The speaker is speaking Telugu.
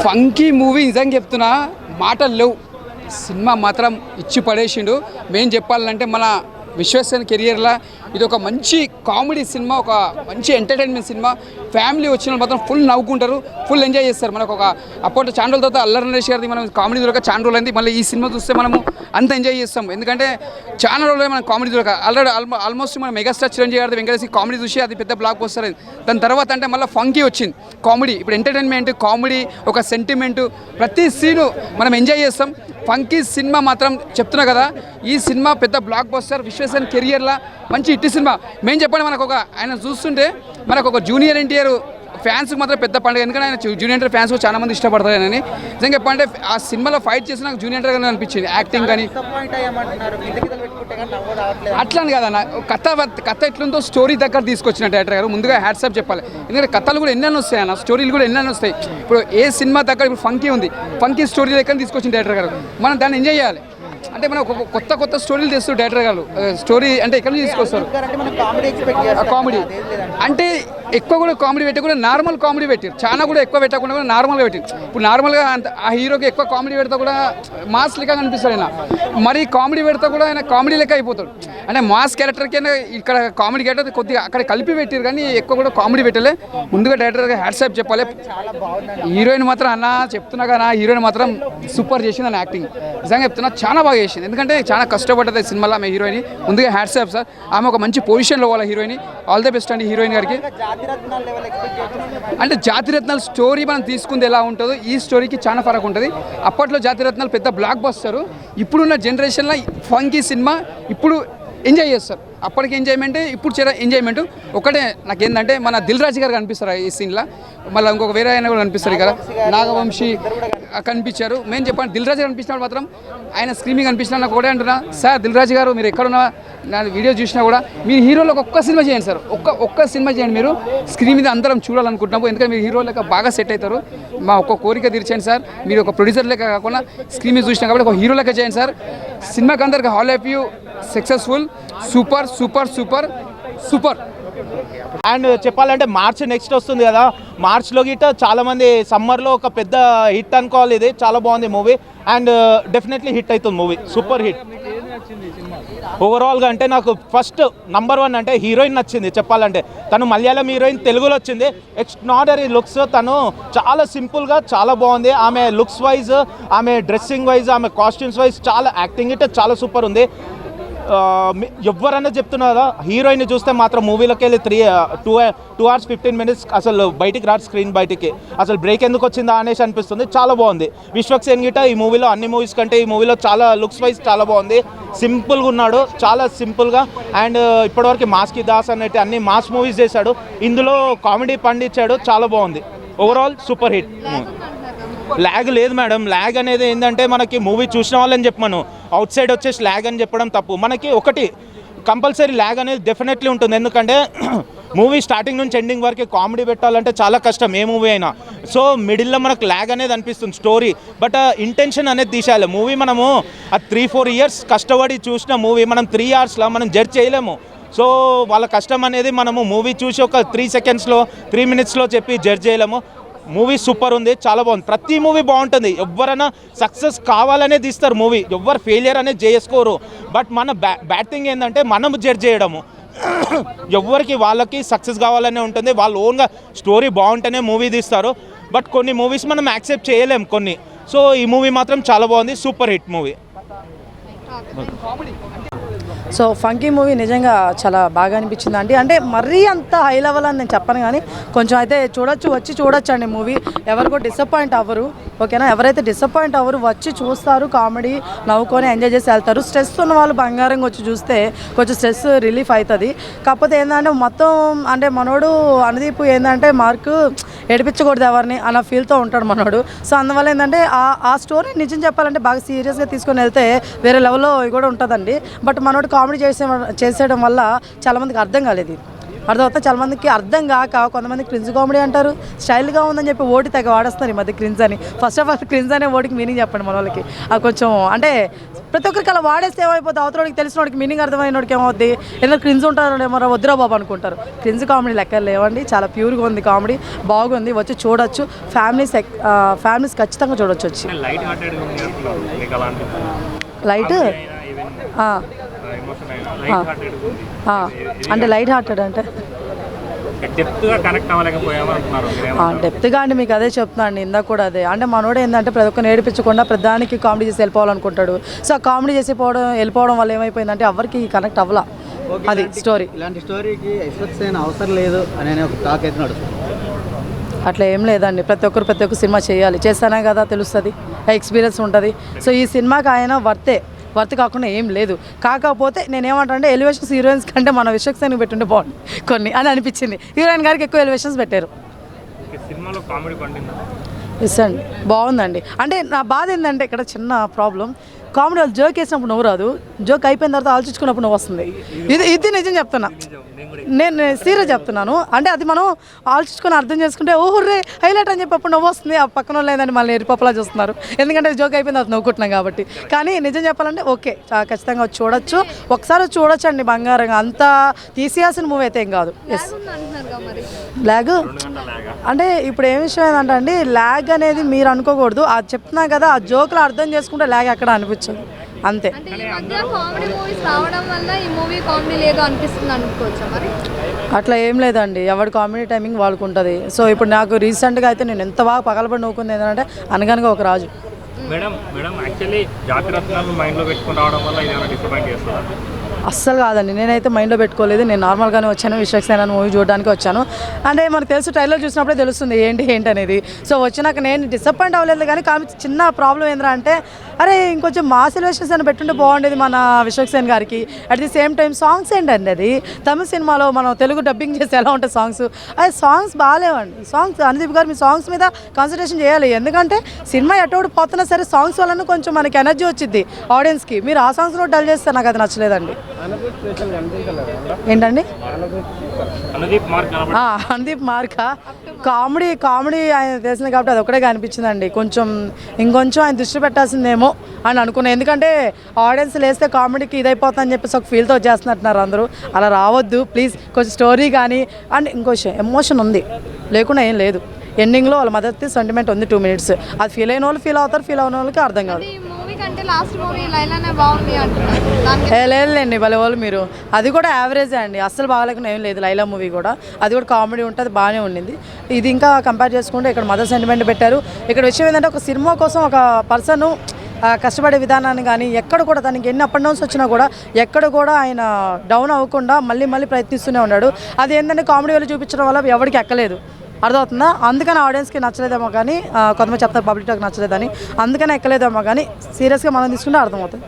ఫంకీ మూవీ నిజంగా చెప్తున్నా, మాటలు లేవు. సినిమా మాత్రం ఇచ్చి పడేసిండు. మేము చెప్పాలంటే మన విశ్వసేన్ కెరియర్లో ఇది ఒక మంచి కామెడీ సినిమా, ఒక మంచి ఎంటర్టైన్మెంట్ సినిమా. ఫ్యామిలీ వచ్చిన మాత్రం ఫుల్ నవ్వుకుంటారు, ఫుల్ ఎంజాయ్ చేస్తారు. మనకు ఒక అప్పట్లో ఛానల్ తర్వాత అల్లరి నరేష్ గారిది మనం కామెడీ దొరక ఛానల్ రోజులు అయింది. మళ్ళీ ఈ సినిమా చూస్తే మనము అంత ఎంజాయ్ చేస్తాం. ఎందుకంటే ఛానల్ రోజులు మనం కామెడీ దొరక ఆల్మోస్ట్ మన మెగాస్టార్ చిరంజీవి గారి వెంకటేశ్వర కామెడీ చూసి అది పెద్ద బ్లాక్ వస్తారు. దాని తర్వాత అంటే మళ్ళీ ఫంకీ వచ్చింది కామెడీ. ఇప్పుడు ఎంటర్టైన్మెంట్, కామెడీ, ఒక సెంటిమెంటు, ప్రతి సీను మనం ఎంజాయ్ చేస్తాం. ఫంకీ సినిమా మాత్రం చెప్తున్నా కదా, ఈ సినిమా పెద్ద బ్లాక్ బస్టర్. విశ్వసేన్ కెరియర్లో మంచి హిట్ సినిమా. మేము చెప్పండి, మనకు ఒక ఆయన చూస్తుంటే మనకు ఒక జూనియర్ ఎన్టీఆర్ ఫ్యాన్స్కి మాత్రం పెద్ద పండుగ. ఎందుకంటే ఆయన జూనియర్ ఎన్టీఆర్ ఫ్యాన్స్ చాలా మంది ఇష్టపడతారు అని. నిజంగా చెప్పంటే ఆ సినిమాలో ఫైట్ చేసి నాకు జూనియర్ ఎన్టీఆర్ గానే అనిపించింది, యాక్టింగ్ కానీ. అట్లా అని కదా, కథ ఎట్లుందో స్టోరీ దగ్గర తీసుకొచ్చిన డైరెక్టర్ గారు ముందుగా హ్యాట్సాప్ చెప్పాలి. ఎందుకంటే కథలు కూడా ఎన్నెన్ని వస్తాయి అన్న, స్టోరీలు కూడా ఎన్నెన్ని వస్తాయి. ఇప్పుడు ఏ సినిమా దగ్గర ఇప్పుడు ఫంకీ ఉంది, ఫంకీ స్టోరీ దగ్గర తీసుకొచ్చిన డైరెక్టర్ గారు. మనం దాన్ని ఎంజాయ్ చేయాలి. అంటే మనం కొత్త స్టోరీలు తెస్తారు డైరెక్టర్ గారు. స్టోరీ అంటే ఎక్కడి నుంచి తీసుకొస్తారు కామెడీ అంటే ఎక్కువ కూడా కామెడీ పెట్టి కూడా నార్మల్ కామెడీ పెట్టారు. చాలా కూడా ఎక్కువ పెట్టకుండా కూడా నార్మల్గా పెట్టారు. ఇప్పుడు నార్మల్గా ఆ హీరోకి ఎక్కువ కామెడీ పెడితే కూడా మాస్ లెక్క కనిపిస్తాడు ఆయన. మరి కామెడీ పెడితే కూడా ఆయన కామెడీ లెక్క అయిపోతాడు. అంటే మాస్ క్యారెక్టర్కి ఇక్కడ కామెడీ క్యారెక్టర్ కొద్దిగా అక్కడ కలిపి పెట్టారు, కానీ ఎక్కువ కూడా కామెడీ పెట్టలే. ముందుగా డైరెక్టర్గా హ్యాట్సాప్ చెప్పాలి. హీరోయిన్ మాత్రం అన్న చెప్తున్నా కదా, హీరోయిన్ మాత్రం సూపర్ చేసింది అని యాక్టింగ్. నిజంగా చెప్తున్నా చాలా బాగా చేసింది. ఎందుకంటే చాలా కష్టపడ్డది సినిమాలో ఆమె హీరోయిన్. ముందుగా హ్యాట్సాప్ సార్, ఆమె ఒక మంచి పొజిషన్లో వాళ్ళ హీరోయిన్. ఆల్ ది బెస్ట్ అండి హీరోయిన్ గారికి. అంటే జాతిరత్నాల స్టోరీ మనం తీసుకుంది ఎలా ఉంటుందో ఈ స్టోరీకి చాలా ఫరక్ ఉంటుంది. అప్పట్లో జాతిరత్నాలు పెద్ద బ్లాక్ బస్టర్. ఇప్పుడున్న జనరేషన్లో ఫంకీ సినిమా ఇప్పుడు ఎంజాయ్ చేస్తారు. అప్పటికి ఎంజాయ్మెంట్, ఇప్పుడు చాలా ఎంజాయ్మెంట్. ఒకటే నాకేంటంటే మన దిల్ రాజు గారు కనిపిస్తారు ఈ సీన్లో. మళ్ళీ ఇంకొక వేరే ఆయన కూడా కనిపిస్తారు ఇక్కడ, నాగవంశీ కనిపించారు. మేము చెప్పండి, దిల్ రాజు కనిపించినప్పుడు మాత్రం ఆయన స్క్రీనింగ్ కనిపించినా నాకు ఒకటే అంటున్నా, సార్ దిల్ రాజు గారు మీరు ఎక్కడున్నా నా వీడియో చూసినా కూడా మీరు హీరోలో ఒక్క సినిమా చేయండి సార్, ఒక్క సినిమా చేయండి. మీరు స్క్రీన్ మీద అందరం చూడాలనుకుంటున్నాము. ఎందుకంటే మీరు హీరో లెక్క బాగా సెట్ అవుతారు. మా ఒక్క కోరిక తీర్చండి సార్. మీరు ఒక ప్రొడ్యూసర్ లెక్క కాకుండా స్క్రీన్ మీద చూసినా కాబట్టి ఒక హీరో లెక్క చేయండి సార్. సినిమాకి అందరికి hall of you successful, super super super super. And చెప్పాలంటే మార్చ్ నెక్స్ట్ వస్తుంది కదా, మార్చ్లో గిట్ట చాలామంది సమ్మర్లో ఒక పెద్ద హిట్ అనుకోవాలి. ఇది చాలా బాగుంది మూవీ అండ్ డెఫినెట్లీ హిట్ అవుతుంది మూవీ, సూపర్ హిట్. ఓవరాల్గా అంటే నాకు ఫస్ట్ నంబర్ 1 అంటే హీరోయిన్ నచ్చింది. చెప్పాలంటే తను మలయాళం హీరోయిన్, తెలుగులో వచ్చింది. ఎక్స్ట్రాడనరీ లుక్స్, తను చాలా సింపుల్గా చాలా బాగుంది. ఆమె లుక్స్ వైజ్, ఆమె డ్రెస్సింగ్ వైజ్, ఆమె కాస్ట్యూమ్స్ వైజ్ చాలా యాక్టింగ్ గిట్ట చాలా సూపర్ ఉంది. ఎవరన్నా చెప్తున్నారా, హీరోయిన్ చూస్తే మాత్రం మూవీలోకి వెళ్ళి 2 hours 15 minutes అసలు బయటికి రాదు, స్క్రీన్ బయటికి అసలు బ్రేక్ ఎందుకు వచ్చిందా అనేసి అనిపిస్తుంది. చాలా బాగుంది. విశ్వక్సేన్ గిట్ట ఈ మూవీలో అన్ని మూవీస్ కంటే ఈ మూవీలో చాలా లుక్స్ వైజ్ చాలా బాగుంది. సింపుల్గా ఉన్నాడు, చాలా సింపుల్గా. అండ్ ఇప్పటివరకు మాస్కి దాస్ అనేటి అన్ని మాస్ మూవీస్ చేశాడు, ఇందులో కామెడీ పండించాడు. చాలా బాగుంది. Overall super hit. ల్యాగ్ లేదు మేడం. ల్యాగ్ అనేది ఏంటంటే మనకి మూవీ చూసిన వాళ్ళని చెప్పమను, అవుట్ సైడ్ వచ్చేసి ల్యాగ్ అని చెప్పడం తప్పు. మనకి ఒకటి కంపల్సరీ ల్యాగ్ అనేది డెఫినెట్లీ ఉంటుంది. ఎందుకంటే మూవీ స్టార్టింగ్ నుంచి ఎండింగ్ వరకు కామెడీ పెట్టాలంటే చాలా కష్టం ఏ మూవీ అయినా. సో మిడిల్లో మనకు ల్యాగ్ అనేది అనిపిస్తుంది స్టోరీ, బట్ ఇంటెన్షన్ అనేది తీసేయాలి. మూవీ మనము 3-4 years కష్టపడి చూసిన మూవీ మనం 3 hours మనం జడ్జ్ చేయలేము. సో వాళ్ళ కష్టం అనేది మనము మూవీ చూసి ఒక 3 secondsలో 3 minutesలో చెప్పి జడ్జ్ చేయలేము. మూవీ సూపర్ ఉంది, చాలా బాగుంది. ప్రతి మూవీ బాగుంటుంది. ఎవరైనా సక్సెస్ కావాలనే తీస్తారు మూవీ, ఎవరు ఫెయిలియర్ అనేది చేసుకోరు. బట్ మన బ్యాడ్ థింగ్ ఏంటంటే మనం జడ్జ్ చేయడము. ఎవరికి వాళ్ళకి సక్సెస్ కావాలనే ఉంటుంది, వాళ్ళు ఓన్గా స్టోరీ బాగుంటేనే మూవీ తీస్తారు. బట్ కొన్ని మూవీస్ మనం యాక్సెప్ట్ చేయలేం కొన్ని. సో ఈ మూవీ మాత్రం చాలా బాగుంది, super hit movie. So funky movie నిజంగా చాలా బాగా అనిపించింది అండి. అంటే మరీ అంత హై లెవెల్ అని నేను చెప్పను, కానీ కొంచెం అయితే వచ్చి చూడొచ్చు అండి మూవీ. ఎవరికో డిసప్పాయింట్ అవ్వరు, ఓకేనా. ఎవరైతే డిసప్పాయింట్ అవ్వరు వచ్చి చూస్తారు, కామెడీ నవ్వుకొని ఎంజాయ్ చేసి వెళ్తారు. స్ట్రెస్ ఉన్న వాళ్ళు బంగారంగా వచ్చి చూస్తే కొంచెం స్ట్రెస్ రిలీఫ్ అవుతుంది. కాకపోతే ఏంటంటే మొత్తం అంటే మనోడు అనుదీప్ ఏంటంటే మార్కు ఏడిపించకూడదు ఎవరిని అన్న ఫీల్తో ఉంటాడు మనోడు. సో అందువల్ల ఏంటంటే ఆ స్టోరీ నిజం చెప్పాలంటే బాగా సీరియస్గా తీసుకొని వెళ్తే వేరే లెవెల్లో కూడా ఉంటుందండి. బట్ మనోడు కామెడీ చేసేయడం వల్ల చాలామందికి అర్థం కాలేదు. అర్థం చాలామందికి అర్థం కాక కొంతమంది క్రిన్స్ కామెడీ అంటారు, స్టైల్గా ఉందని చెప్పి ఓటి తెగ వాడేస్తున్నారు ఈ మధ్య క్రిన్స్ అని. ఫస్ట్ ఆఫ్ ఆల్ క్రిన్స్ అనే ఓటికి మీనింగ్ చెప్పండి మన వాళ్ళకి. అది కొంచెం అంటే ప్రతి ఒక్కరికి అలా వాడేస్తే ఏమైపోతుంది, అవతలకి తెలిసిన వాడికి మీనింగ్ అర్థమైనోడికి ఏమవుద్ది, ఏదో క్రిన్స్ ఉంటారు ఏమో వద్దురా బాబు అనుకుంటారు. క్రిన్స్ కామెడీ లెక్క లేవండి, చాలా ప్యూర్గా ఉంది కామెడీ, బాగుంది, వచ్చి చూడొచ్చు. ఫ్యామిలీస్ ఖచ్చితంగా చూడొచ్చు వచ్చి. లైట్ అంటే లైట్ హార్టెడ్ అంటే డెప్త్గా అండి, మీకు అదే చెప్తున్నా అండి, ఇందాక కూడా అదే. అంటే మనోడు ఏంటంటే ప్రతి ఒక్కరిని ఏడిపించకుండా ప్రధానికి కామెడీ చేసి వెళ్ళిపోవాలనుకుంటాడు. సో ఆ కామెడీ చేసి వెళ్ళిపోవడం వల్ల ఏమైపోయిందంటే ఎవరికి కనెక్ట్ అవ్వాల. అది స్టోరీ. ఇలాంటి స్టోరీకి ఐశ్వర్య అవసరం లేదు అనే ఒక టాక్ అయితే నడుస్తుంది. అట్లా ఏం లేదండి, ప్రతి ఒక్కరు సినిమా చేయాలి, చేస్తానే కదా తెలుస్తుంది, ఎక్స్పీరియన్స్ ఉంటుంది. సో ఈ సినిమాకి ఆయన వర్త్ కాకుండా ఏం లేదు. కాకపోతే నేనేమంటానంటే ఎలివేషన్స్ హీరోయిన్స్ కంటే మన విశ్వక్సేన్కి పెట్టుంటే బాగుంది కొన్ని అని అనిపించింది. హీరోయిన్ గారికి ఎక్కువ ఎలివేషన్స్ పెట్టారు. ఎస్ అండి, బాగుందండి. అంటే నా బాధ ఏంటంటే ఇక్కడ చిన్న ప్రాబ్లం, కామెడీ వాళ్ళు జోక్ వేసినప్పుడు నవ్వు రాదు, జోక్ అయిపోయిన తర్వాత ఆలోచించుకున్నప్పుడు నవ్వు వస్తుంది. ఇది నిజం చెప్తున్నా, నేను సీరియస్ చెప్తున్నాను. అంటే అది మనం ఆలోచించుకొని అర్థం చేసుకుంటే ఓహోర్రే హైలైట్ అని చెప్పి అప్పుడు నవ్వు వస్తుంది. ఆ పక్కన వాళ్ళు ఏంటంటే మళ్ళీ ఎరిపప్పులా చూస్తున్నారు, ఎందుకంటే జోక్ అయిపోయిన తర్వాత నవ్వుకుంటున్నాం కాబట్టి. కానీ నిజం చెప్పాలంటే ఓకే, ఖచ్చితంగా చూడొచ్చు, ఒకసారి చూడొచ్చు అండి బంగారంగా. అంతా తీసేయాల్సిన మూవీ అయితే ఏం కాదు. ఎస్, ల్యాగ్ అంటే ఇప్పుడు ఏ విషయం ఏంటంటే అండి, ల్యాగ్ అనేది మీరు అనుకోకూడదు, అది చెప్తున్నా కదా, ఆ జోక్లో అర్థం చేసుకుంటే ల్యాగ్ ఎక్కడ అనిపించదు, అంతే. అట్లా ఏం లేదండి, ఎవరి కామెడీ టైమింగ్ వాళ్ళకు ఉంటుంది. సో ఇప్పుడు నాకు రీసెంట్గా అయితే నేను ఎంత బాగా పగలబడి నవ్వుకుంది ఏంటంటే అనగనగా ఒక రాజు. అస్సలు కాదండి, నేనైతే మైండ్లో పెట్టుకోలేదు. నేను నార్మల్గానే వచ్చాను, విశ్వక్సేన మూవీ చూడడానికి వచ్చాను. అంటే మనకు తెలుసు, ట్రైలర్ చూసినప్పుడే తెలుస్తుంది ఏంటి అనేది. సో వచ్చినాక నేను డిసప్పాయింట్ అవ్వలేదు. కానీ చిన్న ప్రాబ్లం ఏంద్రా అంటే, అరే ఇంకొంచెం మాస్ ఎలివేషన్స్ అని పెట్టుంటే బాగుండేది మన విశ్వక్సేన్ గారికి. At the same time songs ఏంటండి, అది తమిళ సినిమాలో మనం తెలుగు డబ్బింగ్ చేస్తే ఎలా ఉంటాయి సాంగ్స్, అది సాంగ్స్ బాగాలేవండి. సాంగ్స్ అనుదీప్ గారు మీ సాంగ్స్ మీద కాన్సన్ట్రేషన్ చేయాలి, ఎందుకంటే సినిమా ఎటోడు పోతున్నా సరే సాంగ్స్ వల్ల కొంచెం మనకి ఎనర్జీ వచ్చింది ఆడియన్స్కి. మీరు ఆ సాంగ్స్లో డల్ చేస్తే నాకు అది నచ్చలేదండి. ఏంటండి అనుదీప్ మార్కా కామెడీ ఆయన తెలిసింది కాబట్టి అది ఒకటే కనిపించిందండి. ఇంకొంచెం ఆయన దృష్టి పెట్టాల్సిందేమో అని అనుకున్నాను, ఎందుకంటే ఆడియన్స్ లేస్తే కామెడీకి ఇదైపోతుందని చెప్పేసి ఒక ఫీల్తో వచ్చేస్తున్నట్టున్నారు అందరూ. అలా రావద్దు ప్లీజ్, కొంచెం స్టోరీ కానీ అండ్ ఇంకో ఎమోషన్ ఉంది, లేకుండా ఏం లేదు. ఎండింగ్లో వాళ్ళ మదర్ది సెంటిమెంట్ ఉంది 2 minutes, అది ఫీల్ అయిన వాళ్ళు ఫీల్ అవుతారు, ఫీల్ అయిన వాళ్ళకి అర్థం కాదు. లేదులేండి భలే వాళ్ళు మీరు, అది కూడా యావరేజే అండి, అస్సలు బాగాలేకుండా ఏం లేదు. లైలా మూవీ కూడా అది కూడా కామెడీ ఉంటుంది, బాగానే ఉండింది. ఇది ఇంకా కంపేర్ చేసుకుంటే ఇక్కడ మదర్ సెంటిమెంట్ పెట్టారు. ఇక్కడ విషయం ఏంటంటే ఒక సినిమా కోసం ఒక పర్సన్ కష్టపడే విధానాన్ని కానీ ఎక్కడ కూడా తనకి ఎన్ని అప్ అండ్ డౌన్స్ వచ్చినా కూడా ఎక్కడ కూడా ఆయన డౌన్ అవ్వకుండా మళ్ళీ ప్రయత్నిస్తూనే ఉన్నాడు. అది ఏంటంటే కామెడీ వాళ్ళు చూపించడం వల్ల ఎవరికి ఎక్కలేదు, అర్థమవుతుందా? అందుకని ఆడియన్స్కి నచ్చలేదేమో కానీ, కొంతమంది చెప్తారు పబ్లిక్ టాక్ నచ్చలేదని, అందుకని ఎక్కలేదేమో కానీ సీరియస్గా మనం తీసుకుంటే అర్థమవుతుంది.